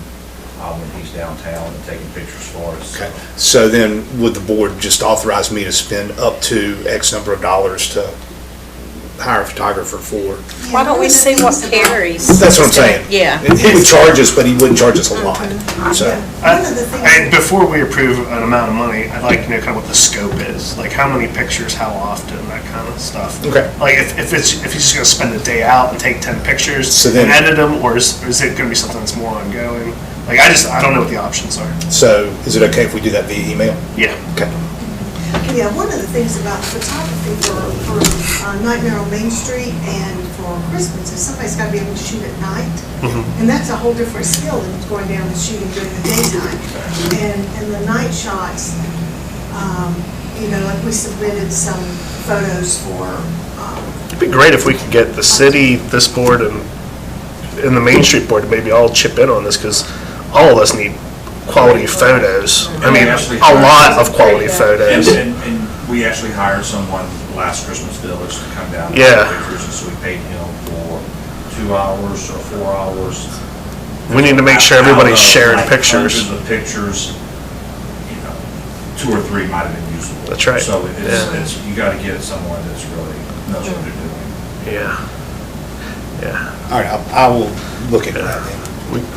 when he's downtown and taking pictures for us. Okay, so then would the board just authorize me to spend up to X number of dollars to hire a photographer for? why don't we see what Carrie's? That's what I'm saying. Yeah. And he would charge us, but he wouldn't charge us a lot, so. One of the things. And before we approve an amount of money, I'd like to know kind of what the scope is, like how many pictures, how often, that kind of stuff. Okay. Like if he's just gonna spend a day out and take 10 pictures So and then- edit them, or is it gonna be something that's more ongoing? Like I don't know what the options are. So is it okay if we do that via email? Yeah. Okay. Yeah, one of the things about photography for Nightmare on Main Street and for Christmas is somebody's got to be able to shoot at night. And that's a whole different skill than going down and shooting during the daytime. And the night shots, you know, like we submitted some photos for. It'd be great if we could get the city, this board, and the Main Street board to maybe all chip in on this, because all of us need quality photos. I mean, a lot of quality photos. And we actually hired someone last Christmas Village to come down and Yeah. take pictures, and so we paid him for 2 hours or 4 hours. We need to make sure everybody's Out of, sharing like, pictures. Hundreds of pictures, you know, 2 or 3 might have been usable. That's right. So Yeah. it's, you gotta get it someone that's really knows what they're doing. Yeah. Yeah. All right, I will look into that then.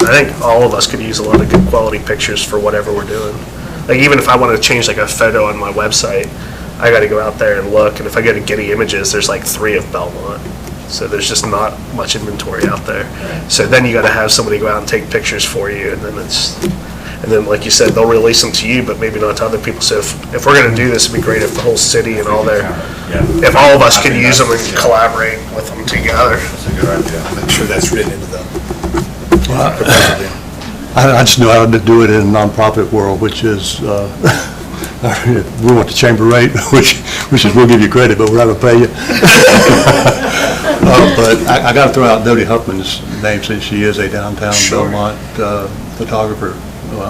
I think all of us could use a lot of good quality pictures for whatever we're doing. Like even if I want to change like a photo on my website, I got to go out there and look. And if I go to Getty Images, there's like 3 of Belmont. So there's just not much inventory out there. So then you got to have somebody go out and take pictures for you, and then like you said, they'll release them to you, but maybe not to other people. So if we're going to do this, it'd be great if the whole city and all their, Yeah. if all of us I could think use them that's- and yeah. collaborate with them together. That's a good idea. Make sure that's written into the proposal then. I just know how to do it in a nonprofit world, which is, we want the chamber rate, which is, we'll give you credit, but we're not going to pay you. But I got to throw out Dodie Huffman's name, since she is a downtown Sure. Belmont photographer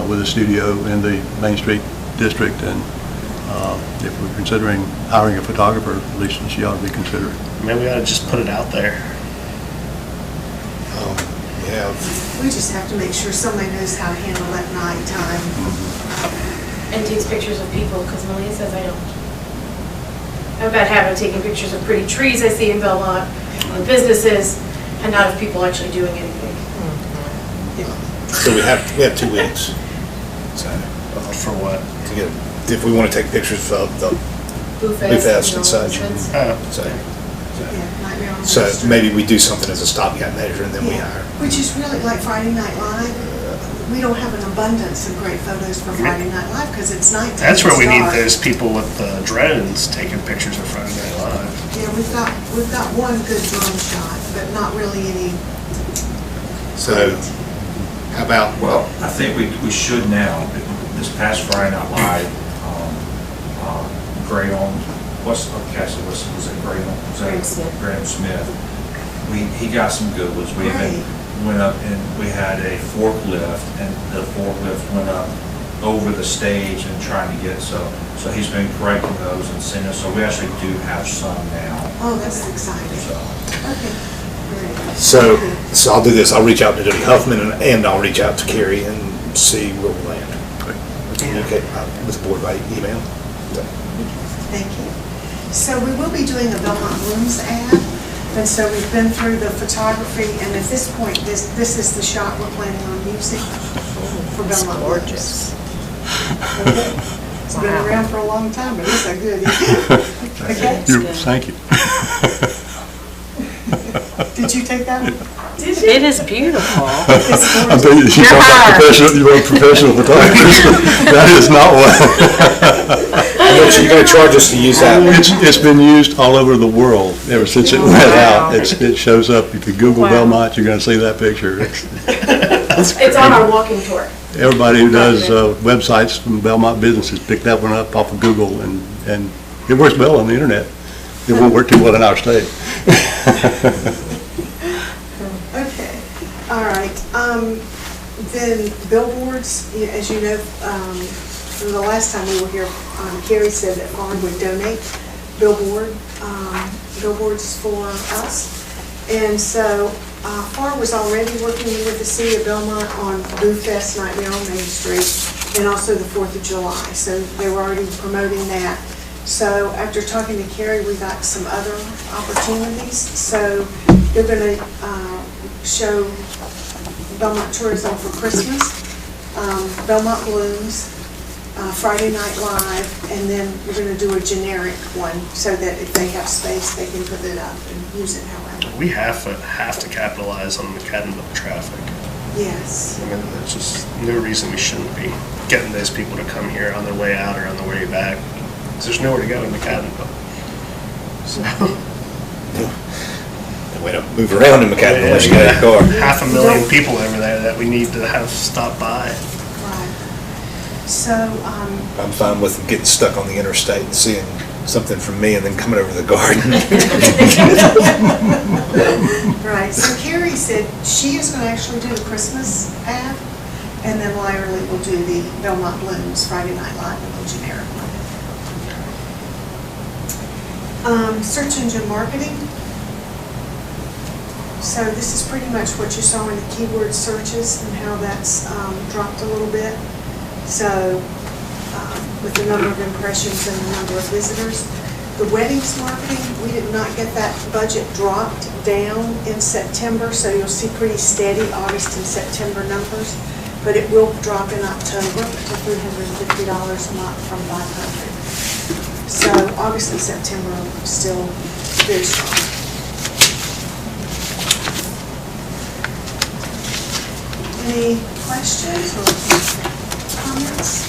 with a studio in the Main Street district, and if we're considering hiring a photographer, at least she ought to be considered. Maybe we ought to just put it out there. Yeah, We just have to make sure somebody knows how to handle that nighttime. And takes pictures of people, because Malia says I don't. about having taken pictures of pretty trees I see in Belmont, or businesses, and not of people actually doing anything. So we have 2 weeks. So, For what? to get, if we want to take pictures of the Boo Boo Fest and all such. those events. So, Yeah, Nightmare on so Main Street. maybe we do something as a stopgap measure and then we Yeah, hire. which is really like Friday Night Live. We don't have an abundance of great photos for Friday Night Live because it's nighttime. That's where we it's need dark. those people with the drones taking pictures of Friday Night Live. Yeah, we've got one good drone shot, but not really any. So, how about, Well, I think we should now, this past Friday Night Live, Graham, was it Graham? Graham Smith. Graham Smith. He got some good ones. We even Right. went up and we had a forklift, and the forklift went up over the stage and trying to get, so he's been correcting those and sending us, so we actually do have some now, Oh, that's exciting. so. Okay, great. so I'll do this, I'll reach out to Jody Huffman and I'll reach out to Carrie and see where we land. Communicate with the board by email. So, Thank you. So we will be doing a Belmont Blooms ad, and so we've been through the photography, and at this point, this is the shot we're planning on using for It's Belmont gorgeous. Blooms. Okay. It's been Wow. around for a long time, but it's a good. Okay. Thank you. Did you take that one? Did you? It is beautiful. It's I'm gorgeous. thinking, you You're talk about hired. professional, you want professional photographers. That is not one. you're gonna charge us to use that? It's been used all over the world ever since it went Wow. out. It shows up, if you Google Wow. Belmont, you're gonna see that picture. It's on our walking tour. Everybody who does websites from Belmont businesses pick that one up off of Google, and it works well on the internet. It won't work too well in our state. Okay, all right. Then billboards, as you know, from the last time we were here, Carrie said that Farm would donate billboards for us. And so Farm was already working with the city of Belmont on Boo Fest Nightmare on Main Street and also the 4th of July. So they were already promoting that. So after talking to Carrie, we got some other opportunities. So they're going to show Belmont Tourism for Christmas, Belmont Blooms, Friday Night Live, and then we're going to do a generic one so that if they have space, they can put it up and use it however. We have to capitalize on McAdenville traffic. Yes. I mean, there's just no reason we shouldn't be getting those people to come here on their way out or on their way back. 'Cause there's nowhere to go in McAdenville. So, We don't move around in McAdam unless you got a car. 500,000 people over there that we need to have stop by. Right. So, I'm fine with them getting stuck on the interstate and seeing something from me and then coming over to the garden. right, so Carrie said she is going to actually do the Christmas ad, and then Lyerly will do the Belmont Blooms Friday Night Live and the generic one. Search engine marketing. So this is pretty much what you saw in the keyword searches and how that's dropped a little bit. So with the number of impressions and the number of visitors. The weddings marketing, we did not get that budget dropped down in September, so you'll see pretty steady August and September numbers, but it will drop in October to $350 a month from $500. So August and September are still very strong. Any questions or comments?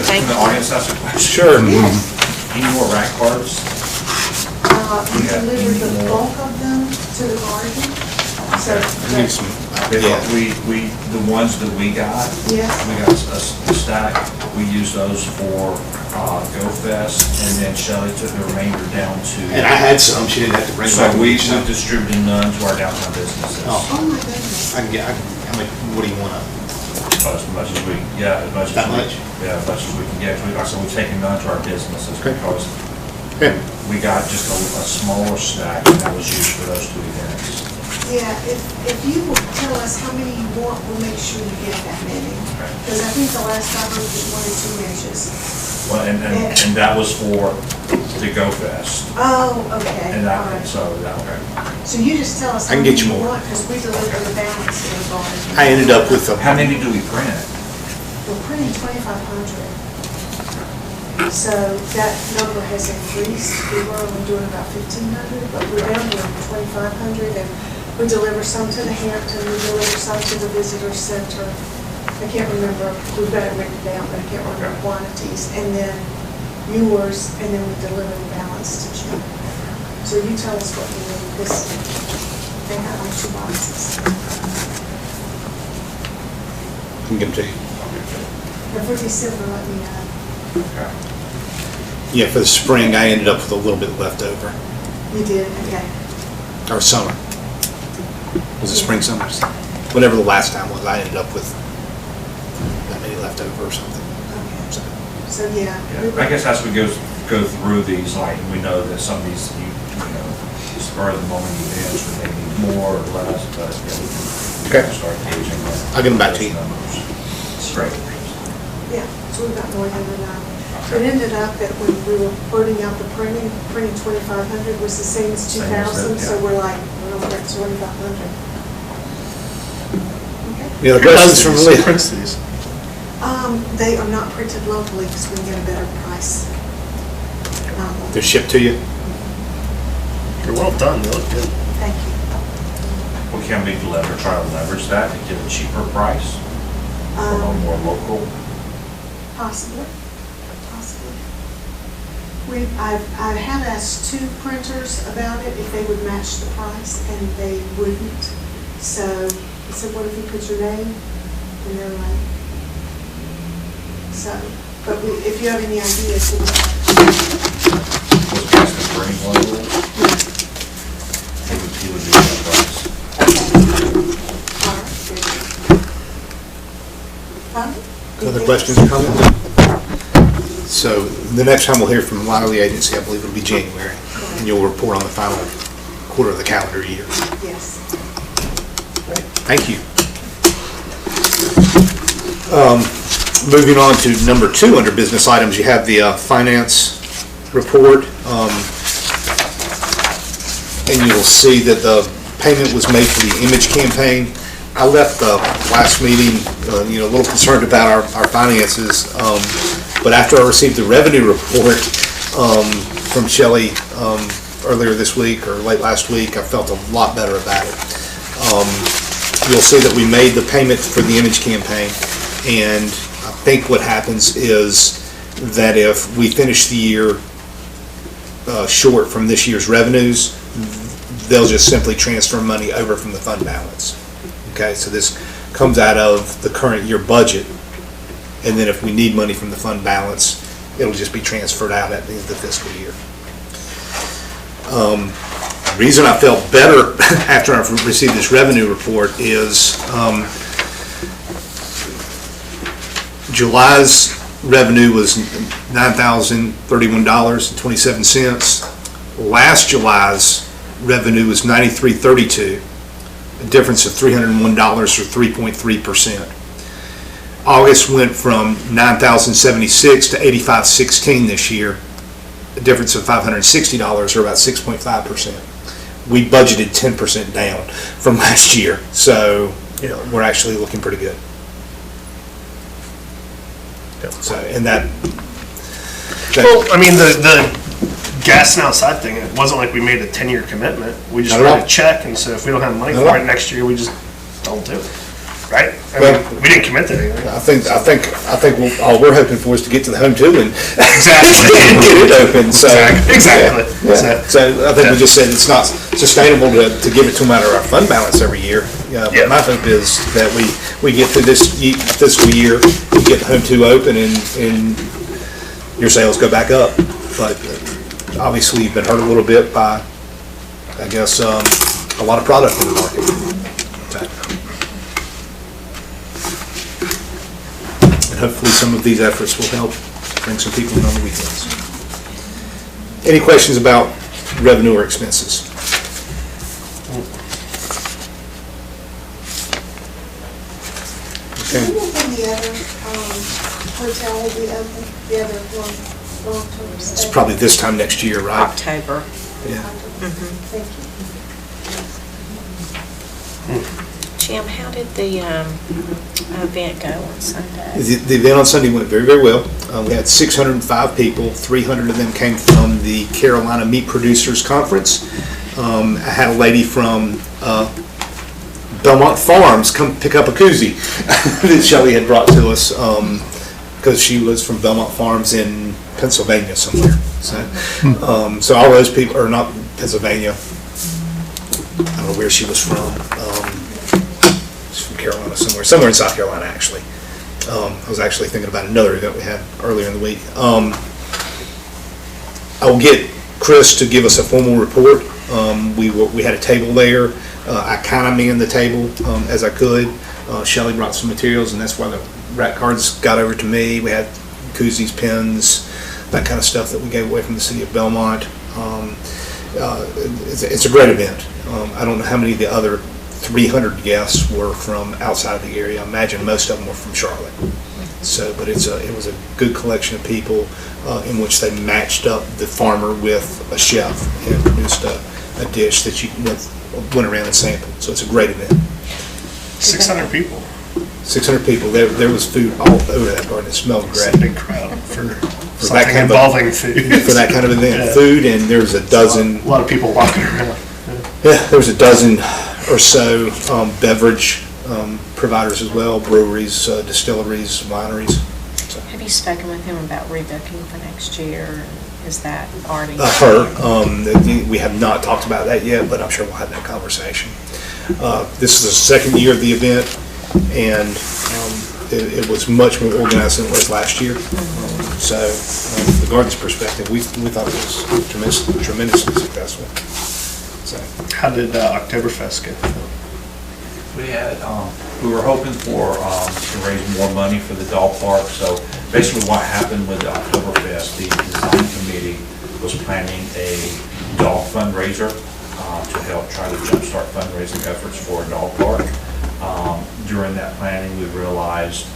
Thank The you. audience has a question. Sure. Any more rack cards? We delivered the bulk of them to the garden, so. Need some, The ones that we got, Yes. we got a stack, we used those for Go Fest, and then Shelley took the remainder down to. And I had some, she didn't have to bring So them. we distributed none to our downtown businesses. Oh. Oh my goodness. I can get, how much, what do you want? As much as we, yeah, as much as That we. much? Yeah, as much as we can get. So we've taken none to our businesses Okay. because Okay. we got just a smaller stack, and that was used for those two events. Yeah, if you will tell us how many you want, we'll make sure you get that many. Because I think the last time we did 1 or 2 matches. Well, and that was for the Go Fest. Oh, okay, And all that, right. so, that, okay. So you just tell us I how can many get you you more. want, because we deliver the balance to the bars. I ended up with How many do we print? We're printing 2,500. So that number has increased. We were only doing about 1,500, but we're down to 2,500. And we deliver some to the Hampton, we deliver some to the Visitor Center. I can't remember, we've got it written down, but I can't remember the quantities. And then yours, and then we deliver the balance to you. So you tell us what you need, because they have like 2 boxes. I can give them to you. And for December, let me know. Okay. Yeah, for the spring, I ended up with a little bit left over. You did, okay. Or summer. Was it spring, summer? Whatever the last time was, I ended up with that many left over or something. Okay. So, yeah. Yeah, I guess as we go through these, like, we know that some of these, you know, spur of the moment events, we may need more or less, but yeah, we Okay. can start gauging that. I'll get them back to you. Numbers. Great. Yeah, so we've got more than enough. It ended up that when we were putting out the printing 2,500 was the same as Same as 2,000, that, so yeah. we're like, we're over at 2,500. Okay. Any other questions from Who Leah? prints these? They are not printed locally because we can get a better price. They're shipped to you? They're well done, they look good. Thank you. Well, can we try to leverage that to get a cheaper price from a more local? Possibly. I have asked 2 printers about it, if they would match the price, and they wouldn't. So I said, what if you put your name? And they're like, so, but if you have any ideas, we'll Was past the spring level? He would do that price. Other questions or comments? So the next time we'll hear from Lyerly Agency, I believe it'll be January, and you'll report on the final quarter of the calendar year. Yes. Thank you. Moving on to number 2 under business items, you have the finance report. And you'll see that the payment was made for the image campaign. I left the last meeting, a little concerned about our finances, but after I received the revenue report from Shelley earlier this week or late last week, I felt a lot better about it. You'll see that we made the payment for the image campaign, and I think what happens is that if we finish the year short from this year's revenues, they'll just simply transfer money over from the fund balance. Okay, so this comes out of the current year budget, and then if we need money from the fund balance, it'll just be transferred out at the end of the fiscal year. The reason I felt better after I received this revenue report is July's revenue was $9,031.27. Last July's revenue was $93.32, a difference of $301 or 3.3%. August went from $9,076 to $85.16 this year, a difference of $560 or about 6.5%. We budgeted 10% down from last year, so we're actually looking pretty good. So, and that Well, I mean, the gas and outside thing, it wasn't like we made a 10-year commitment. We just Not at all. wrote a check, and so if we don't have money Not for at it all. next year, we just don't do it, right? I Well- mean, we didn't commit to anything. I think all we're hoping for is to get to the home too and Exactly. get it open, so. Exactly. Yeah. So I think we just said it's not sustainable to give it to them out of our fund balance every year. Yeah. But my hope is that we get through this fiscal year, we get the home two open and your sales go back up. But obviously you've been hurt a little bit by, I guess, a lot of product in the market. And hopefully some of these efforts will help bring some people in on the weekends. Any questions about revenue or expenses? Okay. when the other hotel will be open, the other long-term stay? It's probably this time next year, right? October. Yeah. Thank you. Jim, how did the event go on Sunday? The event on Sunday went very, very well. We had 605 people. 300 of them came from the Carolina Meat Producers Conference. I had a lady from Belmont Farms come pick up a koozie that Shelley had brought to us because she was from Belmont Farms in Pennsylvania somewhere. So all those people, or not Pennsylvania, I don't know where she was from. She's from Carolina somewhere in South Carolina, actually. I was actually thinking about another event we had earlier in the week. I will get Chris to give us a formal report. We had a table there. I kind of manned the table as I could. Shelley brought some materials, and that's why the rack cards got over to me. We had koozies, pins, that kind of stuff that we gave away from the city of Belmont. It's a great event. I don't know how many of the other 300 guests were from outside of the area. I imagine most of them were from Charlotte. So, but it was a good collection of people in which they matched up the farmer with a chef and produced a dish that you went around and sampled. So it's a great event. 600 people. 600 people. There was food all over that garden. It smelled great. It's a big crowd for that something kind of involving food. For that kind of event, Yeah. food, and there was a dozen. A lot of people walking around. Yeah, there was a dozen or so beverage providers as well, breweries, distilleries, wineries. So. Have you spoken with him about rebooking for next year? Is that already? We have not talked about that yet, but I'm sure we'll have that conversation. This is the second year of the event, and it was much more organized than it was last year. So, from the garden's perspective, we thought it was tremendously successful. So. How did Oktoberfest go? We were hoping to raise more money for the dog park. So basically what happened with the Oktoberfest, the design committee was planning a dog fundraiser to help try to jumpstart fundraising efforts for a dog park. During that planning, we realized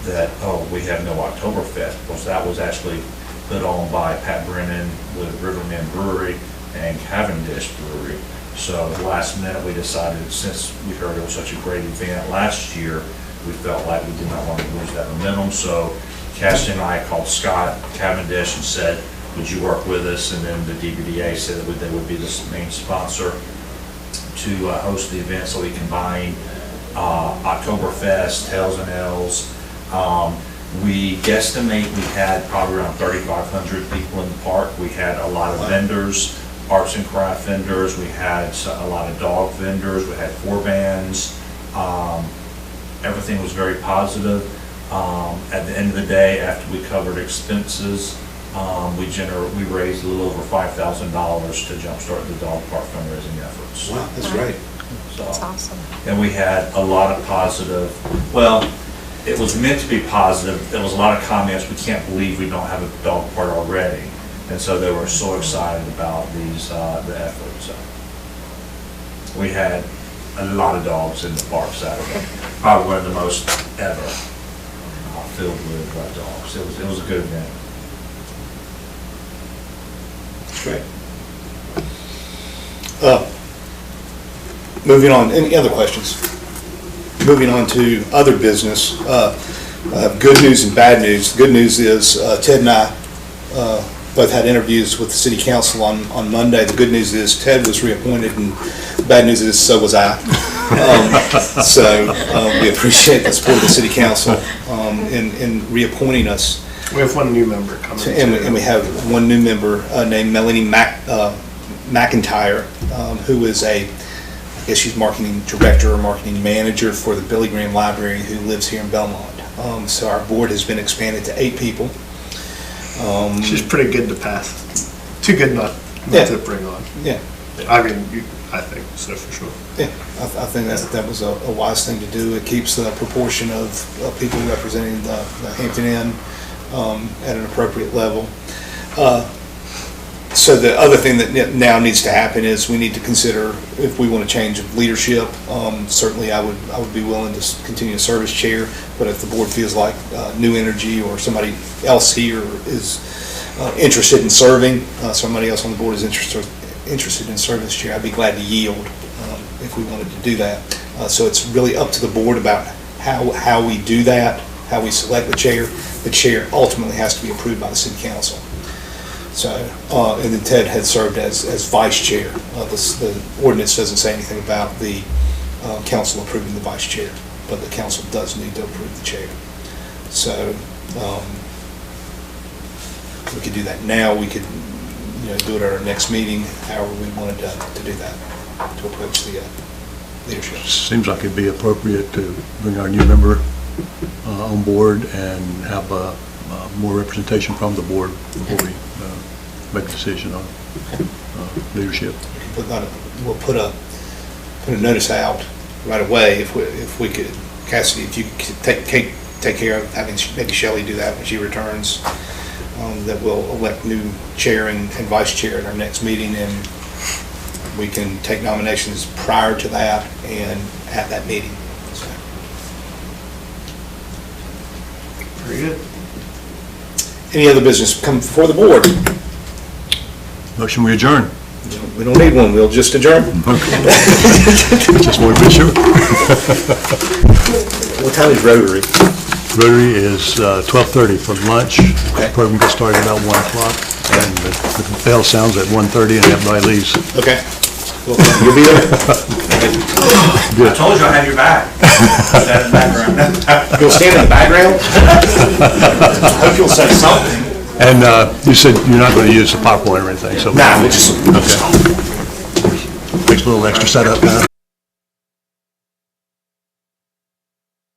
that, we have no Oktoberfest, because that was actually put on by Pat Brennan with Riverman Brewery and Cavendish Brewery. So at the last minute, we decided, since we heard it was such a great event last year, we felt like we did not want to lose that momentum. So Cassidy and I called Scott Cavendish and said, would you work with us? And then the DBDA said that they would be the main sponsor to host the event. So we combined Oktoberfest, Tails and L's. We guesstimate we had probably around 3,500 people in the park. We had a lot of vendors, arts and craft vendors. We had a lot of dog vendors. We had 4 bands. Everything was very positive. At the end of the day, after we covered expenses, we raised a little over $5,000 to jumpstart the dog park fundraising efforts. Wow, that's great. So, That's awesome. and we had a lot of positive, well, it was meant to be positive. There was a lot of comments, we can't believe we don't have a dog park already. And so they were so excited about the effort. So we had a lot of dogs in the park Saturday. Probably one of the most ever filled with dogs. It was a good event. Great. Moving on, any other questions? Moving on to other business. Good news and bad news. The good news is Ted and I both had interviews with the city council on Monday. The good news is Ted was reappointed, and the bad news is so was I. So we appreciate the support of the city council in reappointing us. We have one new member coming. And we have one new member named Melanie McIntyre, who is I guess she's marketing director or marketing manager for the Billy Graham Library, who lives here in Belmont. So our board has been expanded to 8 people. She's pretty good to pass. Too good not to bring on. Yeah. I mean, I think so for sure. Yeah, I think that was a wise thing to do. It keeps the proportion of people representing the Hampton Inn at an appropriate level. So the other thing that now needs to happen is we need to consider if we want to change leadership. Certainly, I would be willing to continue to serve as chair, but if the board feels like new energy or somebody else here is interested in serving, somebody else on the board is interested in serving as chair, I'd be glad to yield if we wanted to do that. So it's really up to the board about how we do that, how we select the chair. The chair ultimately has to be approved by the city council. So, and then Ted had served as vice chair. The ordinance doesn't say anything about the council approving the vice chair, but the council does need to approve the chair. So, we could do that now. We could, do it at our next meeting, however we wanted to do that, to approach the leadership. Seems like it'd be appropriate to bring our new member on board and have more representation from the board before we make a decision on leadership. We'll put a notice out right away if we could, Cassidy, if you could take care of having maybe Shelley do that when she returns, that we'll elect new chair and vice chair at our next meeting, and we can take nominations prior to that and at that meeting. So. Very good. Any other business come before the board? Motion, we adjourn. We don't need one, we'll just adjourn. Just want to be sure. What time is Rotary? Rotary is 12:30 for lunch. Okay. The program gets started about 1 o'clock, and the bell sounds at 1:30 and everybody leaves. Okay. Well, you'll be there? I told you I had your back. Put that in the background. You'll stand in the background? I hope you'll say something. And you said you're not going to use the PowerPoint or anything, so. Nah, we'll just. Okay. Takes a little extra setup time.